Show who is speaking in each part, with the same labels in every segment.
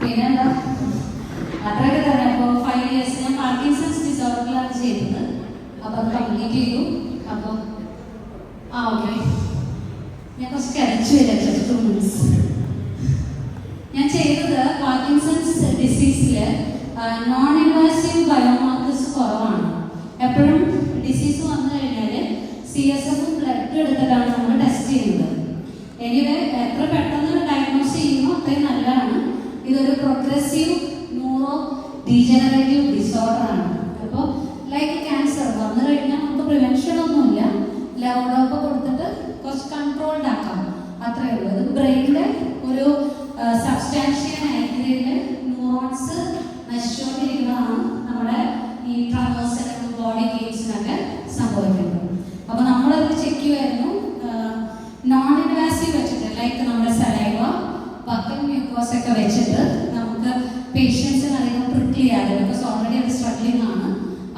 Speaker 1: പിന്നെന്താ അത്രയൊക്കെ തന്നെ. അപ്പോൾ 5 years ഞാൻ പാർക്കിൻസൺസ് ഡിസോർഡറിലാണ് ചെയ്തത്. അപ്പോൾ അത് കംപ്ലീറ്റ് ചെയ്തു. അപ്പം ഓക്കെ, ഞാൻ കുറച്ച് കരച്ചു വരാം. 2 minutes. ഞാൻ ചെയ്തത് പാർക്കിൻസൺസ് ഡിസീസിൽ നോൺ ഇൻവാസീവ് ബയോമാർക്കേഴ്സ് കുറവാണ്. എപ്പോഴും ഡിസീസ് വന്നു കഴിഞ്ഞാൽ CSF ബ്ലഡ് എടുത്തിട്ടാണ് നമ്മൾ ടെസ്റ്റ് ചെയ്യുന്നത്. എനിവേ എത്ര പെട്ടെന്ന് ഡയഗ്നോസ് ചെയ്യുമോ അത്രയും നല്ലതാണ്. ഇതൊരു പ്രോഗ്രസീവ് ന്യൂറോ ഡീജനറേറ്റീവ് ഡിസോർഡർ ആണ്. അപ്പോൾ ലൈക്ക് ക്യാൻസർ വന്നു കഴിഞ്ഞാൽ നമുക്ക് പ്രിവെൻഷൻ ഒന്നുമില്ല, ലെവഡോപ്പ് കൊടുത്തിട്ട് കുറച്ച് കൺട്രോൾഡ് ആക്കാം, അത്രയേ ഉള്ളൂ. ഇത് ബ്രെയിനിലെ ഒരു സബ്സ്റ്റാൻഷ്യൽ മേഖലയിൽ ന്യൂറോൺസ് നശിച്ചുകൊണ്ടിരിക്കുന്നതാണ് നമ്മുടെ ഈ ട്രമേഴ്സിനും ബോഡി പെയിൻസിനൊക്കെ സംഭവിക്കുന്നത്. അപ്പോൾ നമ്മളത് ചെക്ക് ചെയ്യുമായിരുന്നു. നോൺ ഇൻവാസീവ് വെച്ചിട്ട് ലൈക്ക് നമ്മുടെ സലൈവ, ബക്കൽ മ്യൂക്കോസ് ഒക്കെ വെച്ചിട്ട് നമുക്ക് പേഷ്യൻസിന് അധികം ട്രിക്ക് ചെയ്യാതെ, ബിക്കോസ് ഓൾറെഡി അത് സ്ട്രഗ്ലിംഗ് ആണ്.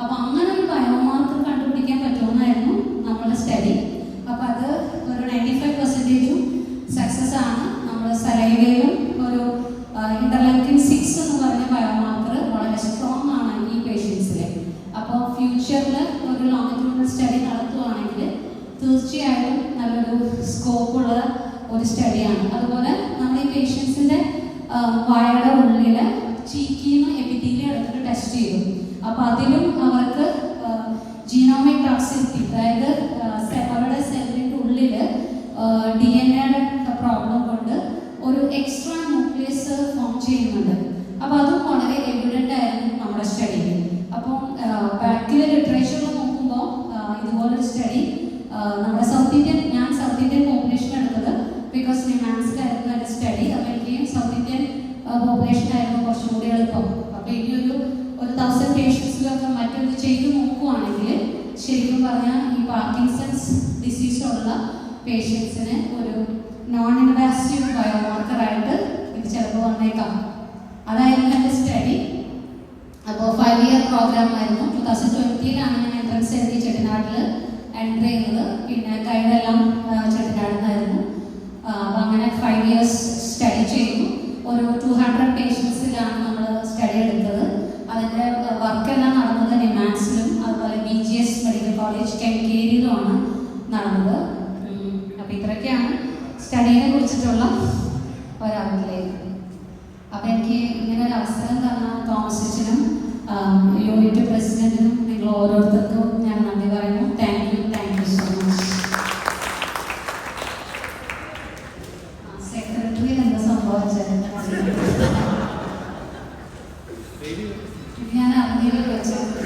Speaker 1: അപ്പോൾ അങ്ങനെ ഒരു ബയോമാർക്കർ കണ്ടുപിടിക്കാൻ പറ്റുമെന്നായിരുന്നു നമ്മുടെ സ്റ്റഡി. അപ്പോൾ അത് ഒരു 95% സക്സസ് ആണ്. നമ്മൾ സലൈവയിലും ഒരു ഇന്റർലൈക്കിൻ 6 എന്ന് പറഞ്ഞ ബയോമാർക്കർ വളരെ സ്ട്രോങ് ആണ് ഈ പേഷ്യൻസിൽ. അപ്പോൾ ഫ്യൂച്ചറിൽ ഒരു ലോങ്ങിറ്റ്യൂഡിനൽ സ്റ്റഡി നടത്തുവാണെങ്കിൽ തീർച്ചയായും നല്ലൊരു സ്കോപ്പുള്ള ഒരു സ്റ്റഡിയാണ്. അതുപോലെ നമ്മൾ ഈ പേഷ്യൻസിൻ്റെ വായയുടെ ഉള്ളിൽ ചീക്കിന്ന് എപ്പിത്തീലിയം എടുത്തിട്ട് ടെസ്റ്റ് ചെയ്തു. അപ്പോൾ അതിലും അവർക്ക് ജീനോമിക് ടോക്സിസിറ്റി, അതായത് അവരുടെ സെല്ലിൻ്റെ ഉള്ളിൽ DNA പ്രോബ്ലം കൊണ്ട് ഒരു എക്സ്ട്രാ ന്യൂക്ലിയസ് ഫോം ചെയ്യുന്നുണ്ട്. അപ്പോൾ അതും വളരെ എവിഡൻ്റ് ആയിരുന്നു നമ്മുടെ സ്റ്റഡിയിൽ. അപ്പം ബാക്കിലെ ലിറ്ററേച്ചറിൽ നോക്കുമ്പോൾ ഇതുപോലൊരു സ്റ്റഡി നമ്മുടെ ഞാൻ സൗത്ത് ഇന്ത്യൻ പോപ്പുലേഷൻ എടുത്തത് ബിക്കോസ് നിമാൻസിലായിരുന്നു എൻ്റെ സ്റ്റഡി. അപ്പോൾ എനിക്ക് സൗത്ത് ഇന്ത്യൻ പോപ്പുലേഷൻ ആയിരുന്നു കുറച്ചും കൂടി എളുപ്പം. അപ്പോൾ ഇനിയൊരു 1000 പേഷ്യൻസിലൊക്കെ മറ്റൊരു ചെയ്ത് നോക്കുവാണെങ്കിൽ ശരിക്കും പറഞ്ഞാൽ ഈ പാർക്കിൻസൺസ് ഡിസീസുള്ള പേഷ്യൻസിന് ഒരു നോൺ ഇൻവാസീവ് ബയോമാർക്കറായിട്ട് ഇത് ചിലപ്പോൾ വന്നേക്കാം. അതായിരുന്നു എൻ്റെ സ്റ്റഡി. അപ്പോൾ 5 year പ്രോഗ്രാം ആയിരുന്നു. 2020 ഞാൻ എൻട്രൻസ് എഴുതി ചെട്ടിനാട്ടിൽ എൻ്റർ ചെയ്യുന്നത്. പിന്നെ ഗൈഡെല്ലാം ചെട്ടിനാടുന്നായിരുന്നു. അപ്പോൾ അങ്ങനെ 5 years സ്റ്റഡി ചെയ്തു. ഒരു 200 പേഷ്യൻസിലാണ് നമ്മൾ സ്റ്റഡി എടുത്തത്. അതിൻ്റെ വർക്കെല്ലാം നടന്നത് നിമാൻസിലും അതുപോലെ BGS മെഡിക്കൽ കോളേജ് കെൻകേരിയിലുമാണ് നടന്നത്. അപ്പോൾ ഇത്രയൊക്കെയാണ് സ്റ്റഡീനെ കുറിച്ചിട്ടുള്ള ഒരവലോകനം. അപ്പോൾ എനിക്ക് ഇങ്ങനെ ഒരു അവസരം തന്ന തോമസ് അച്ഛനും യൂണിറ്റ് പ്രസിഡന്റിനും നിങ്ങൾ ഓരോരുത്തർക്കും ഞാൻ നന്ദി പറയുന്നു. Thank you so much. Secretary എന്താ സംഭവിച്ചത് ഞാൻ അറിഞ്ഞില്ല വെച്ചത്.